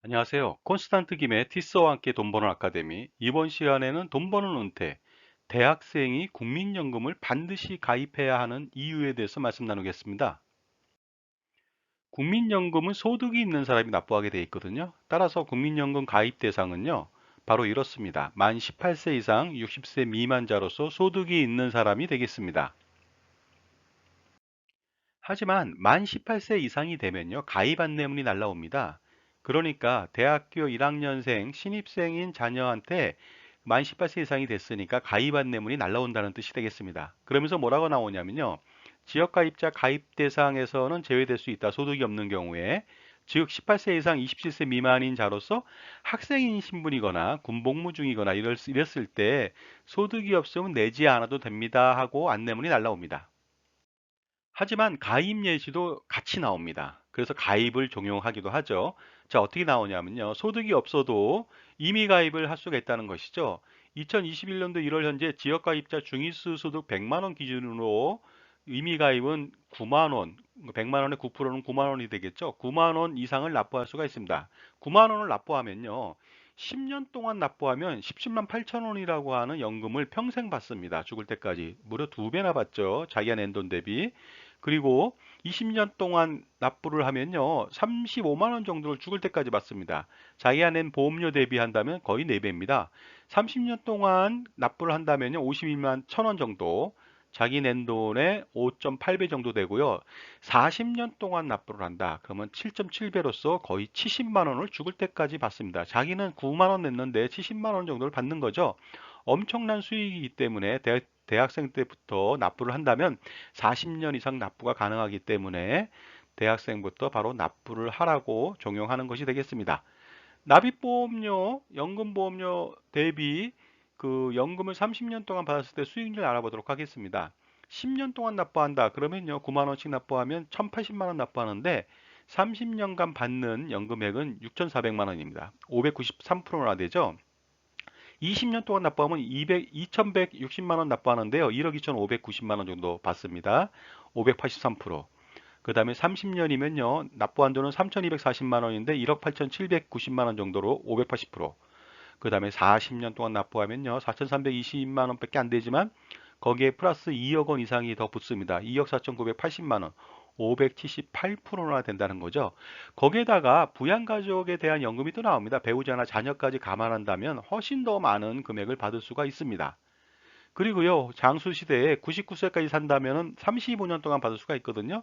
안녕하세요. 콘스탄트 김의 티스와 함께 돈 버는 아카데미. 이번 시간에는 돈 버는 은퇴, 대학생이 국민연금을 반드시 가입해야 하는 이유에 대해서 말씀 나누겠습니다. 국민연금은 소득이 있는 사람이 납부하게 되어 있거든요. 따라서 국민연금 가입 대상은요, 바로 이렇습니다. 만 18세 이상 60세 미만자로서 소득이 있는 사람이 되겠습니다. 하지만 만 18세 이상이 되면요, 가입 안내문이 날라옵니다. 그러니까 대학교 1학년생 신입생인 자녀한테 만 18세 이상이 됐으니까 가입 안내문이 날라온다는 뜻이 되겠습니다. 그러면서 뭐라고 나오냐면요, 지역가입자 가입 대상에서는 제외될 수 있다. 소득이 없는 경우에. 즉 18세 이상 27세 미만인 자로서 학생인 신분이거나 군복무 중이거나 이랬을 때 소득이 없으면 내지 않아도 됩니다 하고 안내문이 날라옵니다. 하지만 가입 예시도 같이 나옵니다. 그래서 가입을 종용하기도 하죠. 자, 어떻게 나오냐면요. 소득이 없어도 임의 가입을 할 수가 있다는 것이죠. 2021년도 1월 현재 지역가입자 중위수 소득 100만 원 기준으로 임의 가입은 9만 원, 100만 원의 9%는 9만 원이 되겠죠. 9만 원 이상을 납부할 수가 있습니다. 9만 원을 납부하면요. 10년 동안 납부하면 17만 8천 원이라고 하는 연금을 평생 받습니다. 죽을 때까지. 무려 두 배나 받죠. 자기가 낸 돈 대비. 그리고 20년 동안 납부를 하면요. 35만 원 정도를 죽을 때까지 받습니다. 자기가 낸 보험료 대비한다면 거의 4배입니다. 30년 동안 납부를 한다면요. 52만 1천 원 정도. 자기 낸 돈의 5.8배 정도 되고요. 40년 동안 납부를 한다. 그러면 7.7배로서 거의 70만 원을 죽을 때까지 받습니다. 자기는 9만 원 냈는데 70만 원 정도를 받는 거죠. 엄청난 수익이기 때문에 대학생 때부터 납부를 한다면 40년 이상 납부가 가능하기 때문에 대학생부터 바로 납부를 하라고 종용하는 것이 되겠습니다. 납입보험료, 연금보험료 대비 그 연금을 30년 동안 받았을 때 수익률 알아보도록 하겠습니다. 10년 동안 납부한다. 그러면요, 9만 원씩 납부하면 1,080만 원 납부하는데 30년간 받는 연금액은 6,400만 원입니다. 593%나 되죠. 20년 동안 납부하면 2,160만 원 납부하는데요. 1억 2,590만 원 정도 받습니다. 583%. 그 다음에 30년이면요. 납부 한도는 3,240만 원인데 1억 8,790만 원 정도로 580%. 그 다음에 40년 동안 납부하면요. 4,320만 원밖에 안 되지만 거기에 플러스 2억 원 이상이 더 붙습니다. 2억 4,980만 원. 578%나 된다는 거죠. 거기에다가 부양가족에 대한 연금이 또 나옵니다. 배우자나 자녀까지 감안한다면 훨씬 더 많은 금액을 받을 수가 있습니다. 그리고요, 장수시대에 99세까지 산다면 35년 동안 받을 수가 있거든요.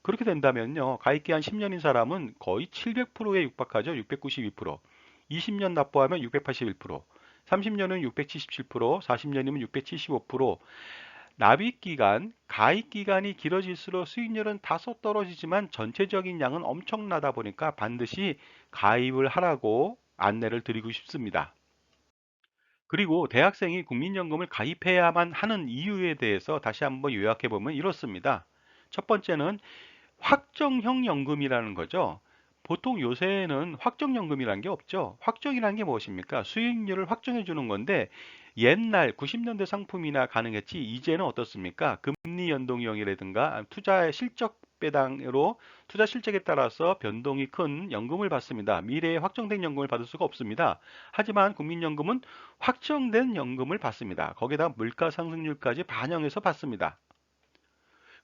그렇게 된다면요, 가입기한 10년인 사람은 거의 700%에 육박하죠. 692%. 20년 납부하면 681%. 30년은 677%, 40년이면 675%. 납입기간, 가입기간이 길어질수록 수익률은 다소 떨어지지만 전체적인 양은 엄청나다 보니까 반드시 가입을 하라고 안내를 드리고 싶습니다. 그리고 대학생이 국민연금을 가입해야만 하는 이유에 대해서 다시 한번 요약해 보면 이렇습니다. 첫 번째는 확정형 연금이라는 거죠. 보통 요새는 확정연금이라는 게 없죠. 확정이라는 게 무엇입니까? 수익률을 확정해 주는 건데 옛날 90년대 상품이나 가능했지 이제는 어떻습니까? 금리 연동형이라든가 투자의 실적 배당으로 투자 실적에 따라서 변동이 큰 연금을 받습니다. 미래에 확정된 연금을 받을 수가 없습니다. 하지만 국민연금은 확정된 연금을 받습니다. 거기다 물가 상승률까지 반영해서 받습니다.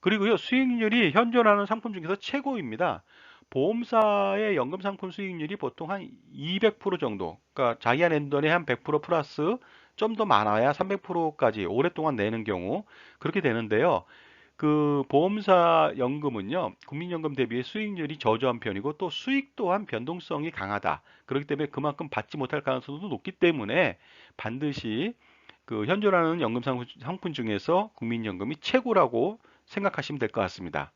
그리고요, 수익률이 현존하는 상품 중에서 최고입니다. 보험사의 연금 상품 수익률이 보통 한 200% 정도, 그러니까 자기가 낸 돈의 한 100% 플러스 좀 더 많아야 300%까지 오랫동안 내는 경우 그렇게 되는데요. 그 보험사 연금은요, 국민연금 대비 수익률이 저조한 편이고 또 수익 또한 변동성이 강하다. 그렇기 때문에 그만큼 받지 못할 가능성도 높기 때문에 반드시 그 현존하는 연금 상품 중에서 국민연금이 최고라고 생각하시면 될 것 같습니다.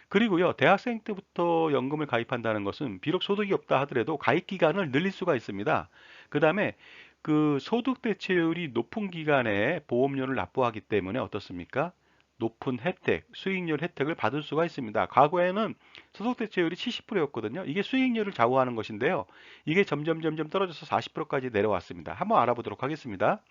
그리고요, 대학생 때부터 연금을 가입한다는 것은 비록 소득이 없다 하더라도 가입 기간을 늘릴 수가 있습니다. 그 다음에 그 소득 대체율이 높은 기간에 보험료를 납부하기 때문에 어떻습니까? 높은 혜택, 수익률 혜택을 받을 수가 있습니다. 과거에는 소득 대체율이 70%였거든요. 이게 수익률을 좌우하는 것인데요. 이게 점점 떨어져서 40%까지 내려왔습니다. 한번 알아보도록 하겠습니다.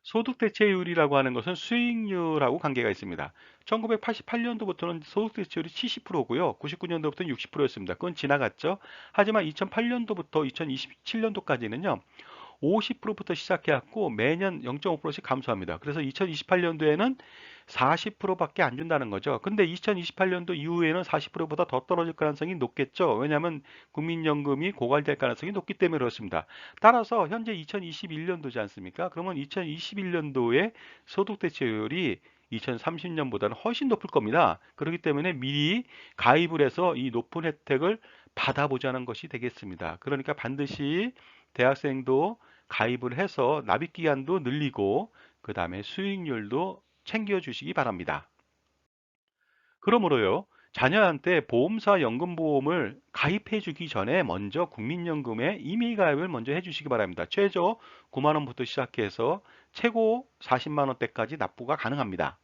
소득 대체율이라고 하는 것은 수익률하고 관계가 있습니다. 1988년도부터는 소득 대체율이 70%고요. 99년도부터는 60%였습니다. 그건 지나갔죠. 하지만 2008년도부터 2027년도까지는요. 50%부터 시작해갖고 매년 0.5%씩 감소합니다. 그래서 2028년도에는 40%밖에 안 준다는 거죠. 근데 2028년도 이후에는 40%보다 더 떨어질 가능성이 높겠죠. 왜냐하면 국민연금이 고갈될 가능성이 높기 때문에 그렇습니다. 따라서 현재 2021년도지 않습니까? 그러면 2021년도에 소득 대체율이 2030년보다는 훨씬 높을 겁니다. 그렇기 때문에 미리 가입을 해서 이 높은 혜택을 받아보자는 것이 되겠습니다. 그러니까 반드시 대학생도 가입을 해서 납입 기간도 늘리고 그 다음에 수익률도 챙겨주시기 바랍니다. 그러므로요, 자녀한테 보험사 연금보험을 가입해 주기 전에 먼저 국민연금에 임의 가입을 먼저 해 주시기 바랍니다. 최저 9만 원부터 시작해서 최고 40만 원대까지 납부가 가능합니다.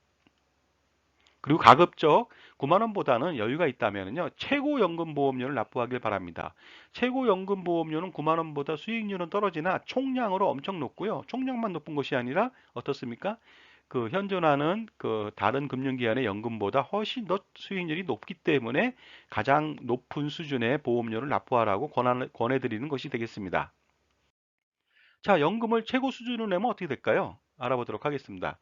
그리고 가급적 9만 원보다는 여유가 있다면요. 최고 연금 보험료를 납부하길 바랍니다. 최고 연금 보험료는 9만 원보다 수익률은 떨어지나 총량으로 엄청 높고요. 총량만 높은 것이 아니라 어떻습니까? 그 현존하는 그 다른 금융기관의 연금보다 훨씬 더 수익률이 높기 때문에 가장 높은 수준의 보험료를 납부하라고 권해드리는 것이 되겠습니다. 자, 연금을 최고 수준으로 내면 어떻게 될까요? 알아보도록 하겠습니다.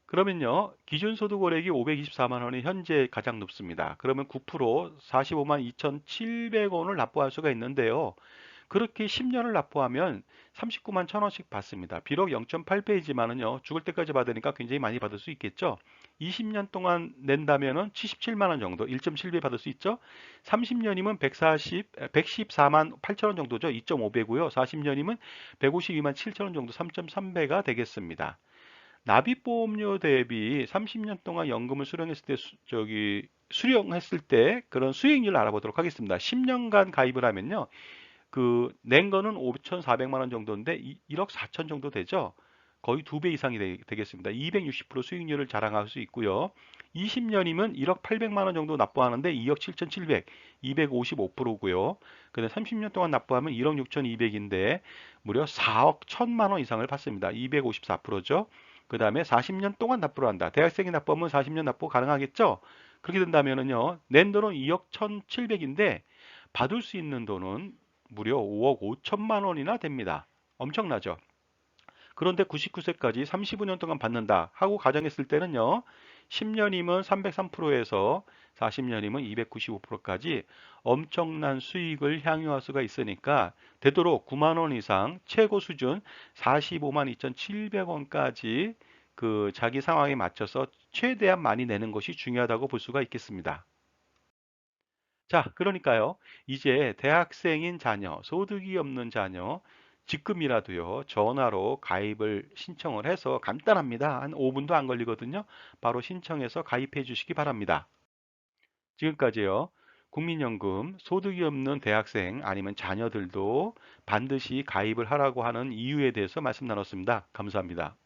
그러면요, 기준소득원액이 524만 원이 현재 가장 높습니다. 그러면 9% 45만 2,700원을 납부할 수가 있는데요. 그렇게 10년을 납부하면 39만 1,000원씩 받습니다. 비록 0.8배이지만은요, 죽을 때까지 받으니까 굉장히 많이 받을 수 있겠죠. 20년 동안 낸다면은 77만 원 정도, 1.7배 받을 수 있죠. 30년이면 114만 8천 원 정도죠. 2.5배고요. 40년이면 152만 7천 원 정도, 3.3배가 되겠습니다. 납입보험료 대비 30년 동안 연금을 수령했을 때 수령했을 때 그런 수익률을 알아보도록 하겠습니다. 10년간 가입을 하면요. 그 낸 거는 5,400만 원 정도인데 1억 4천 정도 되죠. 거의 2배 이상이 되겠습니다. 260% 수익률을 자랑할 수 있고요. 20년이면 1억 800만 원 정도 납부하는데 2억 7,700, 255%고요. 근데 30년 동안 납부하면 1억 6,200인데 무려 4억 1천만 원 이상을 받습니다. 254%죠. 그 다음에 40년 동안 납부를 한다. 대학생이 납부하면 40년 납부 가능하겠죠? 그렇게 된다면은요, 낸 돈은 2억 1,700인데 받을 수 있는 돈은 무려 5억 5천만 원이나 됩니다. 엄청나죠? 그런데 99세까지 35년 동안 받는다 하고 가정했을 때는요. 10년이면 303%에서 40년이면 295%까지 엄청난 수익을 향유할 수가 있으니까 되도록 9만 원 이상 최고 수준 45만 2,700원까지 그 자기 상황에 맞춰서 최대한 많이 내는 것이 중요하다고 볼 수가 있겠습니다. 자, 그러니까요. 이제 대학생인 자녀, 소득이 없는 자녀, 지금이라도요. 전화로 가입을 신청을 해서 간단합니다. 한 5분도 안 걸리거든요. 바로 신청해서 가입해 주시기 바랍니다. 지금까지요. 국민연금, 소득이 없는 대학생 아니면 자녀들도 반드시 가입을 하라고 하는 이유에 대해서 말씀 나눴습니다. 감사합니다.